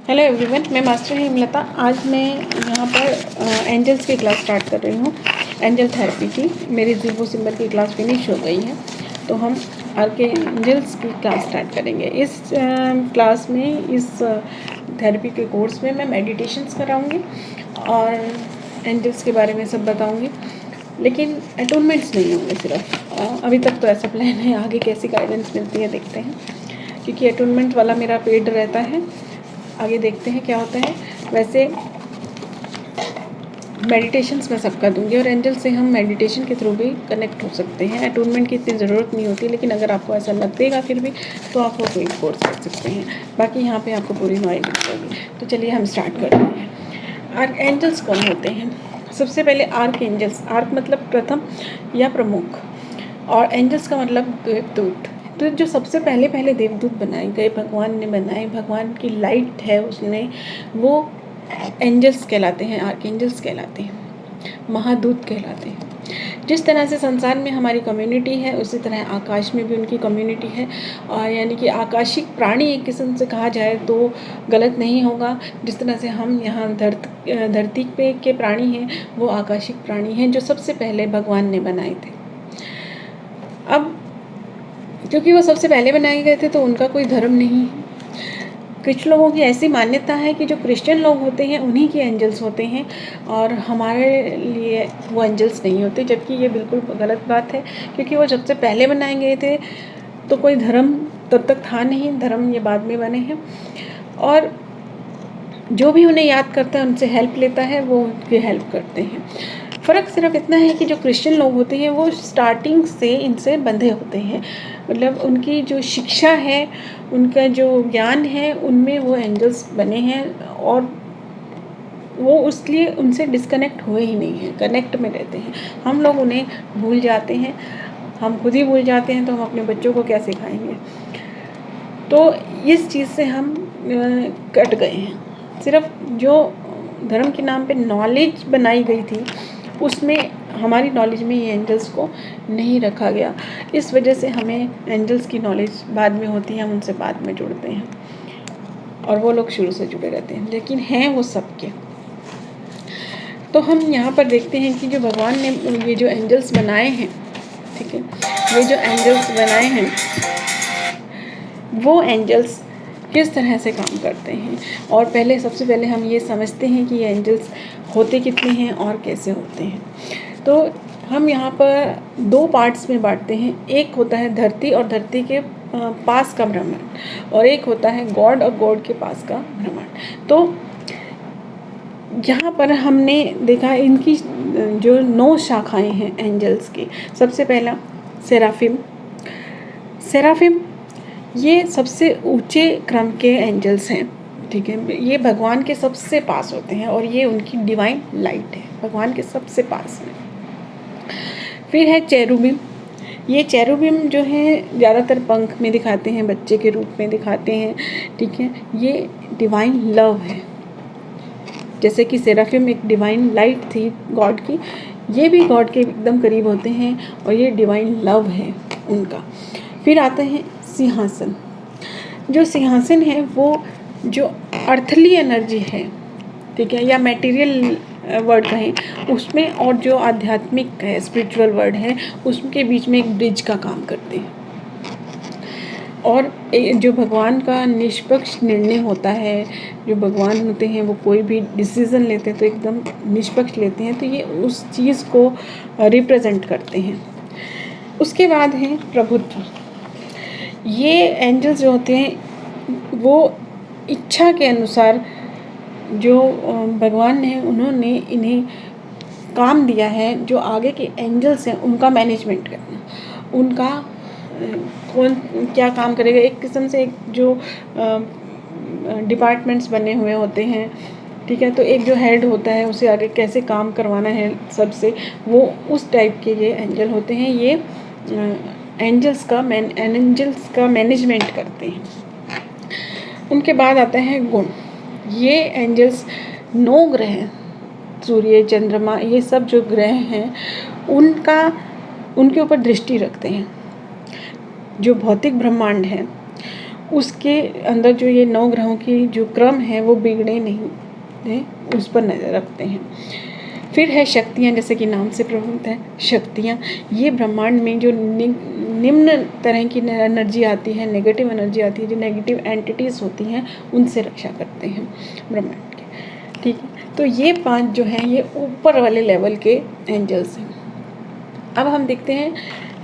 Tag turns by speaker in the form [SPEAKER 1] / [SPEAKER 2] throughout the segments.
[SPEAKER 1] Hello everyone, मैं master Hemlata. आज मैं यहाँ पर एंजल्स की क्लास स्टार्ट कर रही हूँ। एंजल थेरेपी की मेरी 0 सिंबल की क्लास फिनिश हो गई है, तो हम आर्के एंजल्स की क्लास स्टार्ट करेंगे। इस क्लास में, इस थेरेपी के कोर्स में मैं मेडिटेशंस कराऊँगी और एंजल्स के बारे में सब बताऊँगी, लेकिन अटोनमेंट्स नहीं होंगे सिर्फ। अभी तक तो ऐसा प्लान है, आगे कैसी गाइडेंस मिलती है देखते हैं, क्योंकि अटोनमेंट वाला मेरा पेड रहता है। आगे देखते हैं क्या होता है। वैसे मेडिटेशंस मैं सबका दूंगी और एंजल से हम मेडिटेशन के थ्रू भी कनेक्ट हो सकते हैं। अटोनमेंट की इतनी ज़रूरत नहीं होती, लेकिन अगर आपको ऐसा लगेगा फिर भी तो आप वो कोई कोर्स कर सकते हैं। बाकी यहाँ पे आपको पूरी नॉलेज मिल जाएगी। तो चलिए हम स्टार्ट करते हैं। आर्क एंजल्स कौन होते हैं? सबसे पहले आर्क एंजल्स, आर्क मतलब प्रथम या प्रमुख, और एंजल्स का मतलब देवदूत। तो जो सबसे पहले देवदूत बनाए गए, भगवान ने बनाए, भगवान की लाइट है उसमें, वो एंजल्स कहलाते हैं, आर्क एंजल्स कहलाते हैं, महादूत कहलाते हैं। जिस तरह से संसार में हमारी कम्युनिटी है, उसी तरह आकाश में भी उनकी कम्युनिटी है। और यानी कि आकाशिक प्राणी एक किस्म से कहा जाए तो गलत नहीं होगा। जिस तरह से हम यहाँ धरती पे के प्राणी हैं, वो आकाशिक प्राणी हैं जो सबसे पहले भगवान ने बनाए थे। अब क्योंकि वो सबसे पहले बनाए गए थे तो उनका कोई धर्म नहीं है। कुछ लोगों की ऐसी मान्यता है कि जो क्रिश्चियन लोग होते हैं उन्हीं के एंजल्स होते हैं और हमारे लिए वो एंजल्स नहीं होते, जबकि ये बिल्कुल गलत बात है। क्योंकि वो सबसे पहले बनाए गए थे तो कोई धर्म तब तक था नहीं, धर्म ये बाद में बने हैं। और जो भी उन्हें याद करता है, उनसे हेल्प लेता है, वो उनकी हेल्प करते हैं। फ़र्क सिर्फ इतना है कि जो क्रिश्चियन लोग होते हैं वो स्टार्टिंग से इनसे बंधे होते हैं, मतलब उनकी जो शिक्षा है, उनका जो ज्ञान है, उनमें वो एंजल्स बने हैं और वो इसलिए उनसे डिस्कनेक्ट हुए ही नहीं हैं, कनेक्ट में रहते हैं। हम लोग उन्हें भूल जाते हैं, हम खुद ही भूल जाते हैं, तो हम अपने बच्चों को क्या सिखाएंगे? तो इस चीज़ से हम कट गए हैं। सिर्फ जो धर्म के नाम पे नॉलेज बनाई गई थी, उसमें हमारी नॉलेज में ये एंजल्स को नहीं रखा गया। इस वजह से हमें एंजल्स की नॉलेज बाद में होती है, हम उनसे बाद में जुड़ते हैं और वो लोग शुरू से जुड़े रहते हैं, लेकिन हैं वो सबके। तो हम यहाँ पर देखते हैं कि जो भगवान ने ये जो एंजल्स बनाए हैं, ठीक है, ये जो एंजल्स बनाए हैं, वो एंजल्स किस तरह से काम करते हैं। और सबसे पहले हम ये समझते हैं कि ये एंजल्स होते कितने हैं और कैसे होते हैं। तो हम यहाँ पर 2 पार्ट्स में बांटते हैं। एक होता है धरती और धरती के पास का ब्रह्मांड, और एक होता है गॉड और गॉड के पास का ब्रह्मांड। तो यहाँ पर हमने देखा इनकी जो 9 शाखाएं हैं एंजल्स की। सबसे पहला सेराफिम। सेराफिम ये सबसे ऊंचे क्रम के एंजल्स हैं, ठीक है। ये भगवान के सबसे पास होते हैं और ये उनकी डिवाइन लाइट है, भगवान के सबसे पास में। फिर है चेरुबिम। ये चेरुबिम जो है ज़्यादातर पंख में दिखाते हैं, बच्चे के रूप में दिखाते हैं, ठीक है। ये डिवाइन लव है। जैसे कि सेराफिम एक डिवाइन लाइट थी गॉड की, ये भी गॉड के एकदम करीब होते हैं और ये डिवाइन लव है उनका। फिर आते हैं सिंहासन। जो सिंहासन है वो जो अर्थली एनर्जी है, ठीक है, या मटेरियल वर्ड कहें उसमें, और जो आध्यात्मिक है, स्पिरिचुअल वर्ड है, उसके बीच में एक ब्रिज का काम करते हैं। और जो भगवान का निष्पक्ष निर्णय होता है, जो भगवान होते हैं वो कोई भी डिसीज़न लेते हैं तो एकदम निष्पक्ष लेते हैं, तो ये उस चीज़ को रिप्रेजेंट करते हैं। उसके बाद है प्रभुत्व। ये एंजल्स जो होते हैं वो इच्छा के अनुसार, जो भगवान ने, उन्होंने इन्हें काम दिया है, जो आगे के एंजल्स हैं उनका मैनेजमेंट करना, उनका कौन क्या काम करेगा। एक किस्म से एक जो डिपार्टमेंट्स बने हुए होते हैं, ठीक है, तो एक जो हेड होता है उसे आगे कैसे काम करवाना है सबसे, वो उस टाइप के ये एंजल होते हैं। ये एंजल्स का मैनेजमेंट करते हैं। उनके बाद आता है गुण। ये एंजल्स 9 ग्रह, सूर्य, चंद्रमा, ये सब जो ग्रह हैं उनके ऊपर दृष्टि रखते हैं। जो भौतिक ब्रह्मांड है उसके अंदर जो ये 9 ग्रहों की जो क्रम है वो बिगड़े नहीं है, उस पर नज़र रखते हैं। फिर है शक्तियाँ, जैसे कि नाम से प्रभुत है शक्तियाँ। ये ब्रह्मांड में जो निम्न तरह की एनर्जी आती है, नेगेटिव एनर्जी आती है, जो नेगेटिव एंटिटीज़ होती हैं, उनसे रक्षा करते हैं ब्रह्मांड के, ठीक है। तो ये 5 जो हैं ये ऊपर वाले लेवल के एंजल्स हैं। अब हम देखते हैं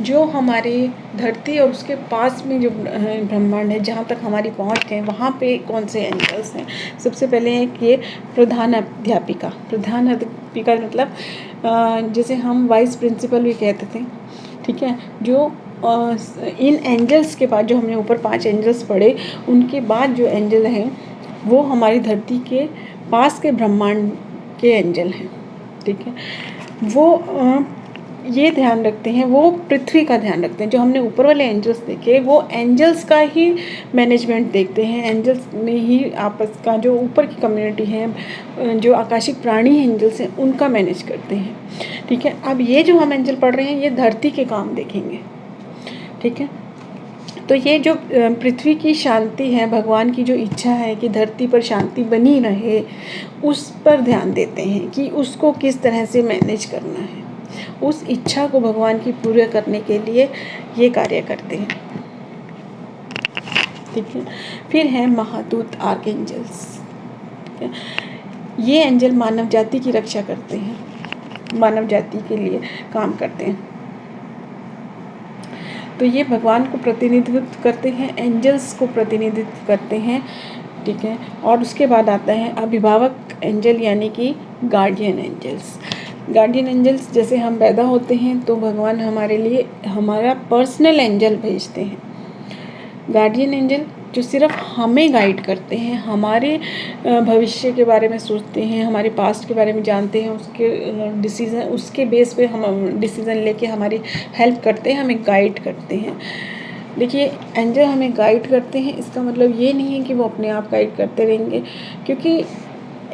[SPEAKER 1] जो हमारी धरती और उसके पास में जो ब्रह्मांड है, जहाँ तक हमारी पहुँच है, वहाँ पे कौन से एंजल्स हैं। सबसे पहले है कि ये प्रधान अध्यापिका मतलब जैसे हम वाइस प्रिंसिपल भी कहते थे, ठीक है। जो इन एंजल्स के बाद जो हमने ऊपर 5 एंजल्स पढ़े, उनके बाद जो एंजल हैं वो हमारी धरती के पास के ब्रह्मांड के एंजल हैं, ठीक है। वो ये ध्यान रखते हैं, वो पृथ्वी का ध्यान रखते हैं। जो हमने ऊपर वाले एंजल्स देखे, वो एंजल्स का ही मैनेजमेंट देखते हैं, एंजल्स में ही आपस का जो ऊपर की कम्युनिटी है, जो आकाशिक प्राणी एंजल्स हैं, उनका मैनेज करते हैं, ठीक है। अब ये जो हम एंजल पढ़ रहे हैं, ये धरती के काम देखेंगे, ठीक है। तो ये जो पृथ्वी की शांति है, भगवान की जो इच्छा है कि धरती पर शांति बनी रहे, उस पर ध्यान देते हैं कि उसको किस तरह से मैनेज करना है। उस इच्छा को भगवान की पूरा करने के लिए ये कार्य करते हैं, ठीक है। फिर है महादूत आर्कएंजल्स, ठीक है। ये एंजल मानव जाति की रक्षा करते हैं, मानव जाति के लिए काम करते हैं। तो ये भगवान को प्रतिनिधित्व करते हैं, एंजल्स को प्रतिनिधित्व करते हैं, ठीक है। और उसके बाद आता है अभिभावक एंजल, यानी कि गार्डियन एंजल्स। गार्डियन एंजल्स, जैसे हम पैदा होते हैं तो भगवान हमारे लिए हमारा पर्सनल एंजल भेजते हैं। गार्डियन एंजल जो सिर्फ हमें गाइड करते हैं, हमारे भविष्य के बारे में सोचते हैं, हमारे पास्ट के बारे में जानते हैं, उसके डिसीज़न, उसके बेस पे हम डिसीज़न लेके हमारी हेल्प करते हैं, हमें गाइड करते हैं। देखिए, एंजल हमें गाइड करते हैं, इसका मतलब ये नहीं है कि वो अपने आप गाइड करते रहेंगे, क्योंकि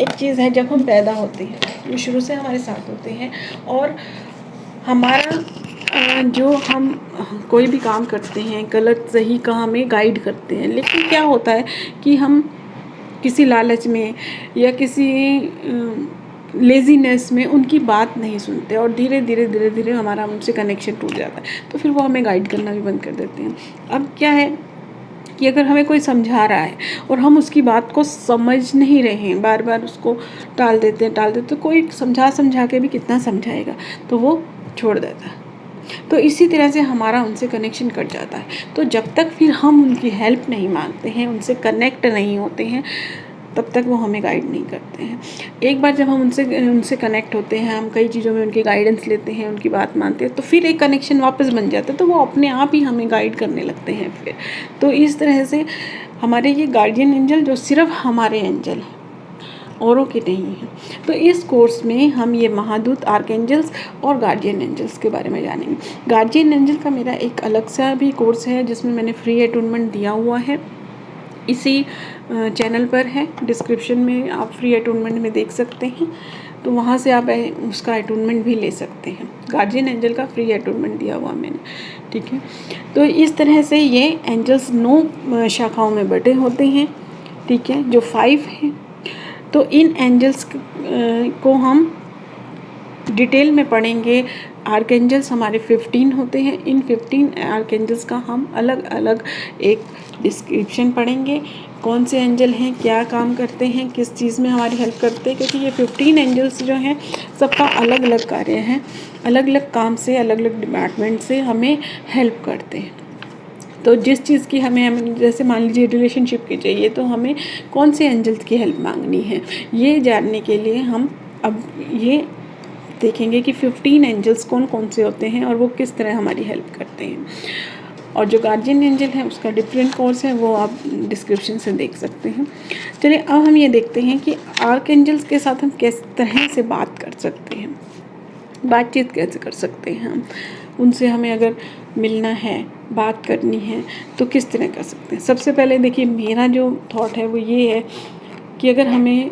[SPEAKER 1] एक चीज़ है, जब हम पैदा होते हैं वो शुरू से हमारे साथ होते हैं, और हमारा जो हम कोई भी काम करते हैं, गलत सही का हमें गाइड करते हैं। लेकिन क्या होता है कि हम किसी लालच में या किसी लेज़ीनेस में उनकी बात नहीं सुनते, और धीरे धीरे हमारा उनसे कनेक्शन टूट जाता है, तो फिर वो हमें गाइड करना भी बंद कर देते हैं। अब क्या है कि अगर हमें कोई समझा रहा है और हम उसकी बात को समझ नहीं रहे हैं, बार बार उसको टाल देते हैं, तो कोई समझा के भी कितना समझाएगा, तो वो छोड़ देता है। तो इसी तरह से हमारा उनसे कनेक्शन कट जाता है। तो जब तक फिर हम उनकी हेल्प नहीं मांगते हैं, उनसे कनेक्ट नहीं होते हैं, तब तक वो हमें गाइड नहीं करते हैं। एक बार जब हम उनसे कनेक्ट होते हैं, हम कई चीज़ों में उनकी गाइडेंस लेते हैं, उनकी बात मानते हैं, तो फिर एक कनेक्शन वापस बन जाता है, तो वो अपने आप ही हमें गाइड करने लगते हैं फिर। तो इस तरह से हमारे ये गार्डियन एंजल जो सिर्फ हमारे एंजल हैं, औरों के नहीं हैं। तो इस कोर्स में हम ये महादूत, आर्कएंजल्स और गार्डियन एंजल्स के बारे में जानेंगे। गार्डियन एंजल का मेरा एक अलग सा भी कोर्स है, जिसमें मैंने फ्री अटूनमेंट दिया हुआ है, इसी चैनल पर है, डिस्क्रिप्शन में आप फ्री अटूनमेंट में देख सकते हैं, तो वहाँ से आप उसका अटूनमेंट भी ले सकते हैं। गार्डियन एंजल का फ्री अटूनमेंट दिया हुआ मैंने, ठीक है। तो इस तरह से ये एंजल्स 9 शाखाओं में बटे होते हैं, ठीक है, जो 5 हैं। तो इन एंजल्स को हम डिटेल में पढ़ेंगे। आर्कएंजल्स हमारे 15 होते हैं। इन 15 आर्कएंजल्स का हम अलग अलग एक डिस्क्रिप्शन पढ़ेंगे, कौन से एंजल हैं, क्या काम करते हैं, किस चीज़ में हमारी हेल्प करते हैं, क्योंकि ये 15 एंजल्स जो हैं सबका अलग अलग कार्य है, अलग अलग काम से, अलग अलग डिपार्टमेंट से हमें हेल्प करते हैं। तो जिस चीज़ की हमें जैसे मान लीजिए रिलेशनशिप की चाहिए, तो हमें कौन से एंजल्स की हेल्प मांगनी है, ये जानने के लिए हम अब ये देखेंगे कि 15 एंजल्स कौन कौन से होते हैं और वो किस तरह हमारी हेल्प करते हैं। और जो गार्जियन एंजल है उसका डिफरेंट कोर्स है, वो आप डिस्क्रिप्शन से देख सकते हैं। चलिए अब हम ये देखते हैं कि आर्क एंजल्स के साथ हम किस तरह से बात कर सकते हैं, बातचीत कैसे कर सकते हैं हम उनसे। हमें अगर मिलना है, बात करनी है, तो किस तरह कर सकते हैं। सबसे पहले देखिए, मेरा जो थॉट है वो ये है कि अगर हमें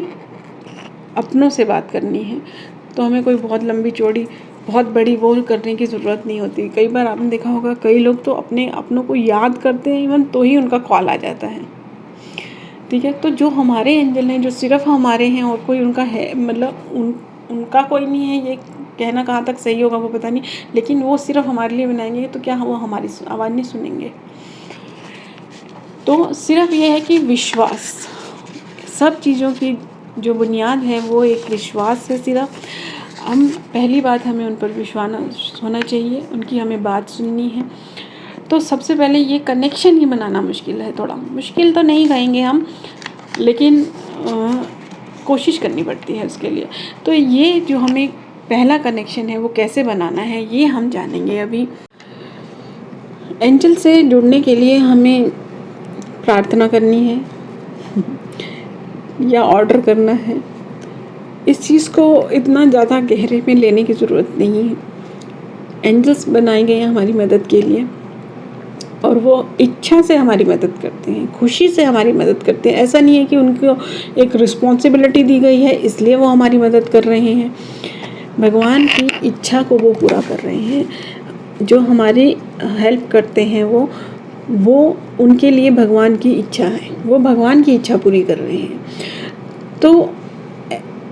[SPEAKER 1] अपनों से बात करनी है तो हमें कोई बहुत लंबी चौड़ी बहुत बड़ी वो करने की ज़रूरत नहीं होती। कई बार आपने देखा होगा कई लोग तो अपने अपनों को याद करते हैं इवन तो ही उनका कॉल आ जाता है, ठीक है। तो जो हमारे एंजल हैं, जो सिर्फ हमारे हैं और कोई उनका है, मतलब उनका कोई नहीं है, ये कहना कहाँ तक सही होगा वो पता नहीं, लेकिन वो सिर्फ हमारे लिए बनाएंगे तो क्या वो हमारी आवाज़ नहीं सुनेंगे। तो सिर्फ ये है कि विश्वास, सब चीज़ों की जो बुनियाद है वो एक विश्वास है। सिर्फ हम पहली बात हमें उन पर विश्वास होना चाहिए, उनकी हमें बात सुननी है। तो सबसे पहले ये कनेक्शन ही बनाना मुश्किल है, थोड़ा मुश्किल तो नहीं कहेंगे हम, लेकिन कोशिश करनी पड़ती है उसके लिए। तो ये जो हमें पहला कनेक्शन है वो कैसे बनाना है ये हम जानेंगे अभी। एंजल से जुड़ने के लिए हमें प्रार्थना करनी है या ऑर्डर करना है। इस चीज़ को इतना ज़्यादा गहरे में लेने की ज़रूरत नहीं है। एंजल्स बनाए गए हैं हमारी मदद के लिए और वो इच्छा से हमारी मदद करते हैं, खुशी से हमारी मदद करते हैं। ऐसा नहीं है कि उनको एक रिस्पॉन्सिबिलिटी दी गई है इसलिए वो हमारी मदद कर रहे हैं। भगवान की इच्छा को वो पूरा कर रहे हैं। जो हमारी हेल्प करते हैं वो उनके लिए भगवान की इच्छा है, वो भगवान की इच्छा पूरी कर रहे हैं। तो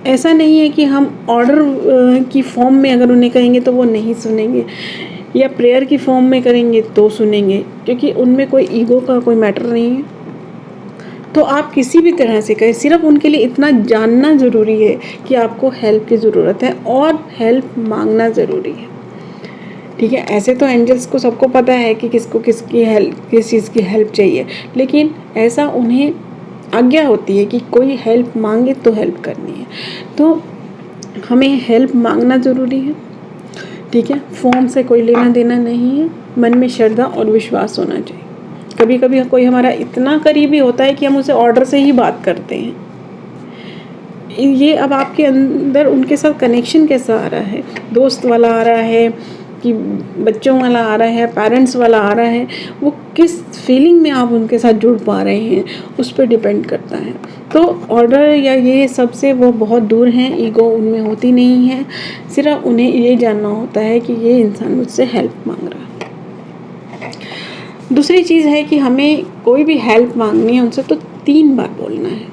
[SPEAKER 1] ऐसा नहीं है कि हम ऑर्डर की फॉर्म में अगर उन्हें कहेंगे तो वो नहीं सुनेंगे, या प्रेयर की फॉर्म में करेंगे तो सुनेंगे, क्योंकि उनमें कोई ईगो का कोई मैटर नहीं है। तो आप किसी भी तरह से करें, सिर्फ उनके लिए इतना जानना ज़रूरी है कि आपको हेल्प की ज़रूरत है और हेल्प मांगना ज़रूरी है, ठीक है। ऐसे तो एंजल्स को सबको पता है कि किसको किसकी हेल्प, किस चीज़ की हेल्प चाहिए, लेकिन ऐसा उन्हें आज्ञा होती है कि कोई हेल्प मांगे तो हेल्प करनी है। तो हमें हेल्प मांगना ज़रूरी है, ठीक है। फॉर्म से कोई लेना देना नहीं है, मन में श्रद्धा और विश्वास होना चाहिए। कभी कभी कोई हमारा इतना करीबी होता है कि हम उसे ऑर्डर से ही बात करते हैं। ये अब आपके अंदर उनके साथ कनेक्शन कैसा आ रहा है, दोस्त वाला आ रहा है कि बच्चों वाला आ रहा है, पेरेंट्स वाला आ रहा है, वो किस फीलिंग में आप उनके साथ जुड़ पा रहे हैं उस पर डिपेंड करता है। तो ऑर्डर या ये सबसे वो बहुत दूर हैं, ईगो उनमें होती नहीं है। सिर्फ उन्हें ये जानना होता है कि ये इंसान मुझसे हेल्प मांग रहा है। दूसरी चीज़ है कि हमें कोई भी हेल्प मांगनी है उनसे तो 3 बार बोलना है,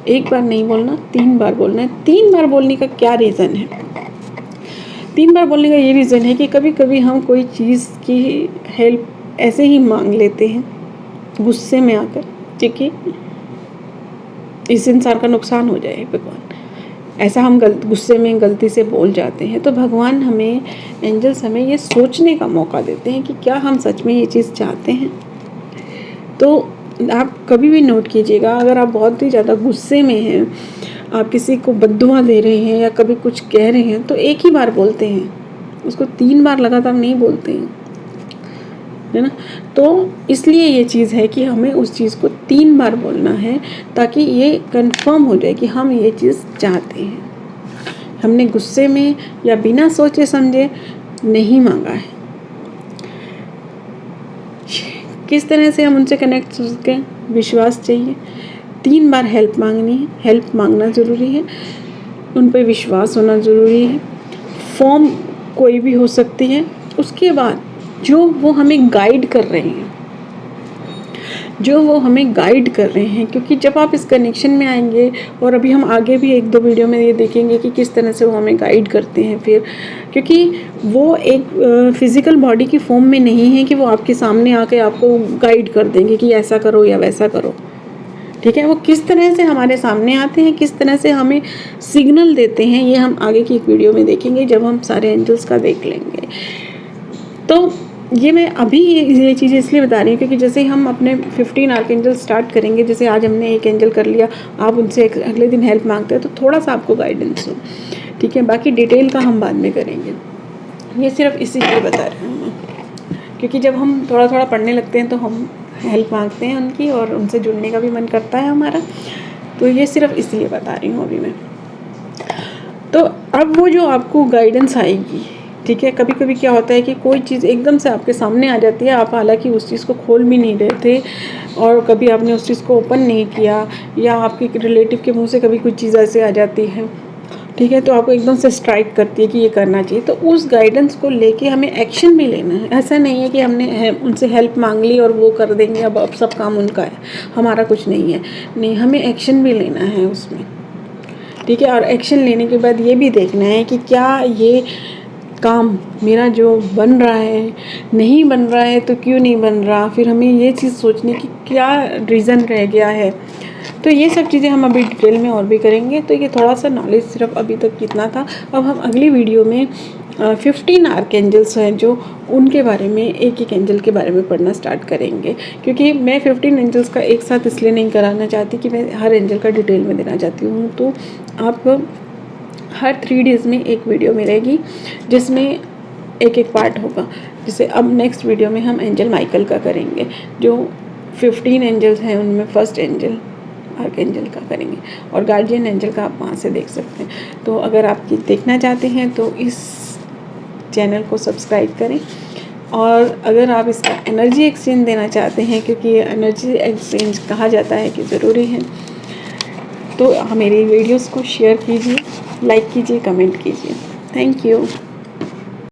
[SPEAKER 1] 1 बार नहीं बोलना, 3 बार बोलना है। 3 बार बोलने का क्या रीज़न है? 3 बार बोलने का ये रीज़न है कि कभी कभी हम कोई चीज़ की हेल्प ऐसे ही मांग लेते हैं गुस्से में आकर, ठीक है, इस इंसान का नुकसान हो जाए भगवान, ऐसा हम गुस्से में गलती से बोल जाते हैं। तो भगवान हमें, एंजल्स हमें ये सोचने का मौका देते हैं कि क्या हम सच में ये चीज़ चाहते हैं। तो आप कभी भी नोट कीजिएगा, अगर आप बहुत ही ज़्यादा गुस्से में हैं, आप किसी को बद्दुआ दे रहे हैं या कभी कुछ कह रहे हैं तो 1 ही बार बोलते हैं, उसको 3 बार लगातार नहीं बोलते हैं, है ना। तो इसलिए ये चीज़ है कि हमें उस चीज़ को 3 बार बोलना है ताकि ये कंफर्म हो जाए कि हम ये चीज़ चाहते हैं, हमने गुस्से में या बिना सोचे समझे नहीं मांगा है। किस तरह से हम उनसे कनेक्ट हो सकें? विश्वास चाहिए। 3 बार हेल्प मांगनी है, हेल्प मांगना ज़रूरी है, उन पर विश्वास होना ज़रूरी है। फॉर्म कोई भी हो सकती है। उसके बाद जो वो हमें गाइड कर रहे हैं, जो वो हमें गाइड कर रहे हैं, क्योंकि जब आप इस कनेक्शन में आएंगे, और अभी हम आगे भी 1-2 वीडियो में ये देखेंगे कि किस तरह से वो हमें गाइड करते हैं फिर, क्योंकि वो एक फिज़िकल बॉडी की फॉर्म में नहीं है कि वो आपके सामने आके आपको गाइड कर देंगे कि ऐसा करो या वैसा करो, ठीक है। वो किस तरह से हमारे सामने आते हैं, किस तरह से हमें सिग्नल देते हैं, ये हम आगे की एक वीडियो में देखेंगे जब हम सारे एंजल्स का देख लेंगे। तो ये मैं अभी ये चीज़ें इसलिए बता रही हूँ क्योंकि जैसे हम अपने 15 आर्कएंजल स्टार्ट करेंगे, जैसे आज हमने एक एंजल कर लिया, आप उनसे अगले दिन हेल्प मांगते हैं तो थोड़ा सा आपको गाइडेंस हो, ठीक है। बाकी डिटेल का हम बाद में करेंगे, ये सिर्फ इसी लिए बता रही हूँ मैं, क्योंकि जब हम थोड़ा थोड़ा पढ़ने लगते हैं तो हम हेल्प मांगते हैं उनकी और उनसे जुड़ने का भी मन करता है हमारा, तो ये सिर्फ इसलिए बता रही हूँ अभी मैं। तो अब वो जो आपको गाइडेंस आएगी, ठीक है, कभी कभी क्या होता है कि कोई चीज़ एकदम से आपके सामने आ जाती है, आप हालांकि उस चीज़ को खोल भी नहीं रहे थे और कभी आपने उस चीज़ को ओपन नहीं किया, या आपके रिलेटिव के मुंह से कभी कोई चीज़ ऐसे आ जाती है, ठीक है, तो आपको एकदम से स्ट्राइक करती है कि ये करना चाहिए, तो उस गाइडेंस को लेके हमें एक्शन भी लेना है। ऐसा नहीं है कि हमने उनसे हेल्प मांग ली और वो कर देंगे, अब सब काम उनका है, हमारा कुछ नहीं है। नहीं, हमें एक्शन भी लेना है उसमें, ठीक है। और एक्शन लेने के बाद ये भी देखना है कि क्या ये काम मेरा जो बन रहा है, नहीं बन रहा है तो क्यों नहीं बन रहा, फिर हमें ये चीज़ सोचने की क्या रीज़न रह गया है। तो ये सब चीज़ें हम अभी डिटेल में और भी करेंगे। तो ये थोड़ा सा नॉलेज सिर्फ अभी तक कितना था। अब हम अगली वीडियो में 15 आर्कएंजल्स हैं जो उनके बारे में, एक एंजल के बारे में पढ़ना स्टार्ट करेंगे, क्योंकि मैं 15 एंजल्स का एक साथ इसलिए नहीं कराना चाहती कि मैं हर एंजल का डिटेल में देना चाहती हूँ। तो आप हर 3 डेज़ में एक वीडियो मिलेगी जिसमें एक पार्ट होगा। जैसे अब नेक्स्ट वीडियो में हम एंजल माइकल का करेंगे, जो 15 एंजल्स हैं उनमें फर्स्ट एंजल आर्कएंजल का करेंगे, और गार्जियन एंजल का आप वहाँ से देख सकते हैं। तो अगर आप ये देखना चाहते हैं तो इस चैनल को सब्सक्राइब करें। और अगर आप इसका एनर्जी एक्सचेंज देना चाहते हैं, क्योंकि ये एनर्जी एक्सचेंज कहा जाता है कि ज़रूरी है, तो मेरी वीडियोस को शेयर कीजिए, लाइक कीजिए, कमेंट कीजिए। Thank you.